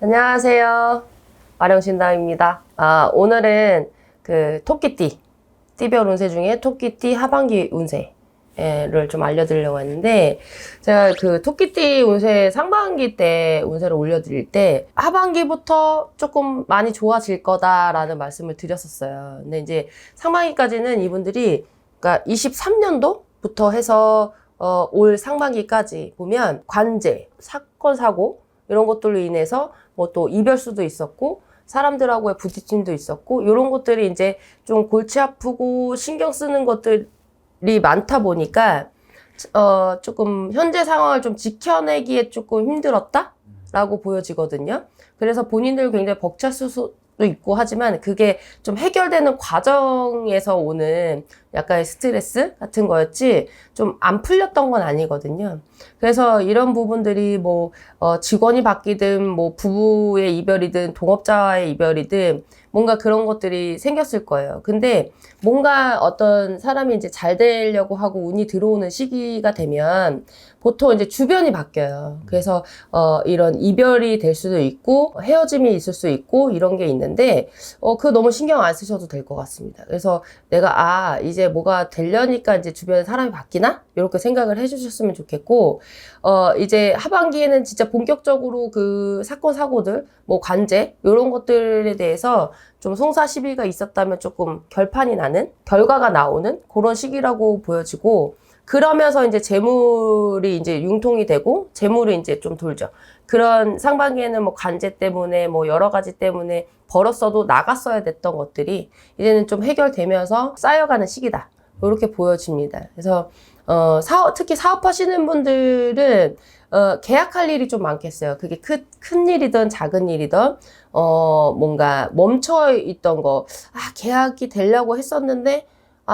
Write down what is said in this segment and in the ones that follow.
안녕하세요. 마령신당입니다. 오늘은 그 토끼띠, 띠별 운세 중에 토끼띠 하반기 운세를 좀 알려드리려고 했는데, 제가 그 토끼띠 운세 상반기 때 운세를 올려드릴 때, 하반기부터 조금 많이 좋아질 거다라는 말씀을 드렸었어요. 근데 이제 상반기까지는 이분들이, 그러니까 23년도부터 해서 올 상반기까지 보면 관제, 사건, 사고, 이런 것들로 인해서 뭐 또 이별수도 있었고 사람들하고의 부딪힘도 있었고 이런 것들이 이제 좀 골치 아프고 신경 쓰는 것들이 많다 보니까 조금 현재 상황을 좀 지켜내기에 조금 힘들었다라고 보여지거든요. 그래서 본인들 굉장히 벅찼을 수도 있고 하지만 그게 좀 해결되는 과정에서 오는 약간의 스트레스 같은 거였지 좀 안 풀렸던 건 아니거든요. 그래서 이런 부분들이 뭐 직원이 바뀌든 뭐 부부의 이별이든 동업자와의 이별이든 뭔가 그런 것들이 생겼을 거예요. 근데 뭔가 어떤 사람이 이제 잘 되려고 하고 운이 들어오는 시기가 되면 보통 이제 주변이 바뀌어요. 그래서 이런 이별이 될 수도 있고 헤어짐이 있을 수 있고 이런 게 있는데 그거 너무 신경 안 쓰셔도 될 것 같습니다. 그래서 내가 이제 뭐가 되려니까 이제 주변에 사람이 바뀌나? 이렇게 생각을 해주셨으면 좋겠고 이제 하반기에는 진짜 본격적으로 그 사건 사고들 뭐 관제 이런 것들에 대해서 좀 송사시비가 있었다면 조금 결판이 나는 결과가 나오는 그런 시기라고 보여지고 그러면서 이제 재물이 이제 융통이 되고 재물이 이제 좀 돌죠. 그런 상반기에는 뭐 관제 때문에 뭐 여러 가지 때문에 벌었어도 나갔어야 됐던 것들이 이제는 좀 해결되면서 쌓여가는 시기다. 이렇게 보여집니다. 그래서 특히 사업하시는 분들은 계약할 일이 좀 많겠어요. 그게 큰 일이든 작은 일이든 뭔가 멈춰 있던 거 계약이 되려고 했었는데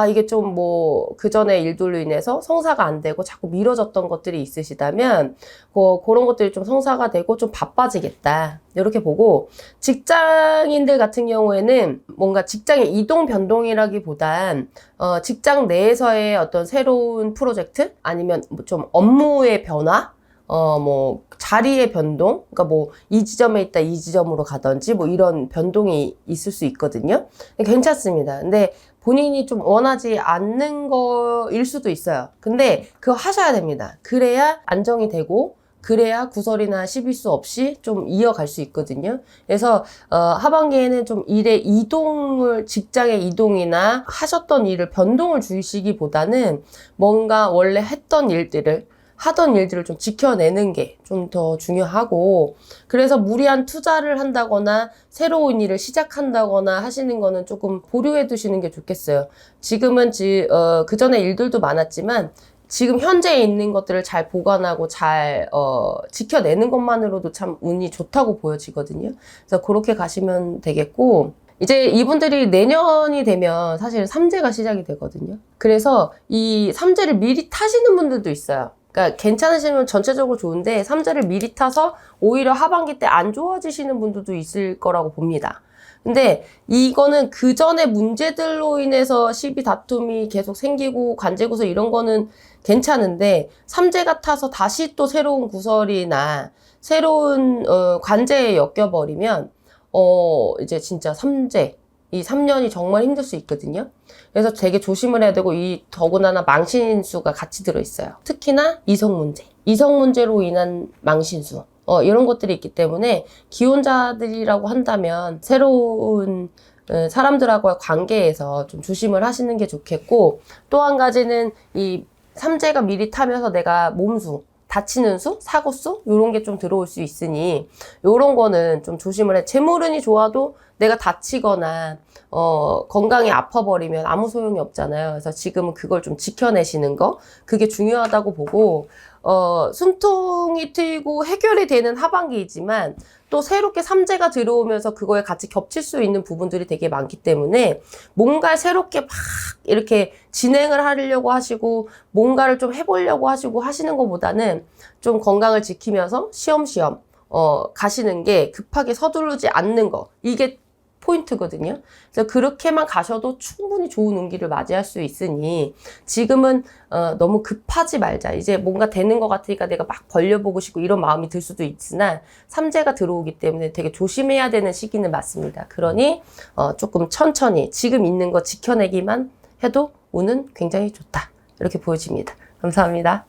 이게 좀 뭐, 그 전에 일들로 인해서 성사가 안 되고 자꾸 미뤄졌던 것들이 있으시다면, 그런 것들이 좀 성사가 되고 좀 바빠지겠다. 이렇게 보고, 직장인들 같은 경우에는 뭔가 직장의 이동 변동이라기보단, 직장 내에서의 어떤 새로운 프로젝트? 아니면 좀 업무의 변화? 뭐, 자리의 변동? 그러니까 뭐, 이 지점에 있다 이 지점으로 가든지 뭐 이런 변동이 있을 수 있거든요. 괜찮습니다. 근데 본인이 좀 원하지 않는 거일 수도 있어요. 근데 그거 하셔야 됩니다. 그래야 안정이 되고, 그래야 구설이나 시비수 없이 좀 이어갈 수 있거든요. 그래서 하반기에는 좀 직장의 이동이나 하셨던 일을 변동을 주시기보다는 뭔가 원래 하던 일들을 좀 지켜내는 게 좀 더 중요하고, 그래서 무리한 투자를 한다거나 새로운 일을 시작한다거나 하시는 거는 조금 보류해 두시는 게 좋겠어요. 지금은 그 전에 일들도 많았지만 지금 현재 있는 것들을 잘 보관하고 잘 지켜내는 것만으로도 참 운이 좋다고 보여지거든요. 그래서 그렇게 가시면 되겠고, 이제 이분들이 내년이 되면 사실 삼재가 시작이 되거든요. 그래서 이 삼재를 미리 타시는 분들도 있어요. 그러니까 괜찮으시면 전체적으로 좋은데 삼재를 미리 타서 오히려 하반기 때 안 좋아지시는 분들도 있을 거라고 봅니다. 근데 이거는 그 전에 문제들로 인해서 시비 다툼이 계속 생기고 관제구설 이런 거는 괜찮은데 삼재가 타서 다시 또 새로운 구설이나 새로운 관제에 엮여버리면 이제 진짜 이 3년이 정말 힘들 수 있거든요. 그래서 되게 조심을 해야 되고, 더구나 망신수가 같이 들어있어요. 특히나 이성 문제로 인한 망신수. 이런 것들이 있기 때문에, 기혼자들이라고 한다면, 새로운, 사람들하고의 관계에서 좀 조심을 하시는 게 좋겠고, 또 한 가지는 이 삼재가 미리 타면서 내가 다치는 수, 사고 수, 요런 게 좀 들어올 수 있으니, 요런 거는 좀 조심을 해. 재물운이 좋아도 내가 다치거나, 건강이 아파버리면 아무 소용이 없잖아요. 그래서 지금은 그걸 좀 지켜내시는 거, 그게 중요하다고 보고, 숨통이 트이고 해결이 되는 하반기이지만, 또 새롭게 삼재가 들어오면서 그거에 같이 겹칠 수 있는 부분들이 되게 많기 때문에 뭔가 새롭게 막 이렇게 진행을 하려고 하시고 뭔가를 좀 해보려고 하시고 하시는 것보다는 좀 건강을 지키면서 시험시험 가시는 게 급하게 서두르지 않는 거, 이게 포인트거든요. 그래서 그렇게만 가셔도 충분히 좋은 운기를 맞이할 수 있으니 지금은 너무 급하지 말자. 이제 뭔가 되는 것 같으니까 내가 막 벌려보고 싶고 이런 마음이 들 수도 있으나 삼재가 들어오기 때문에 되게 조심해야 되는 시기는 맞습니다. 그러니 조금 천천히 지금 있는 거 지켜내기만 해도 운은 굉장히 좋다. 이렇게 보여집니다. 감사합니다.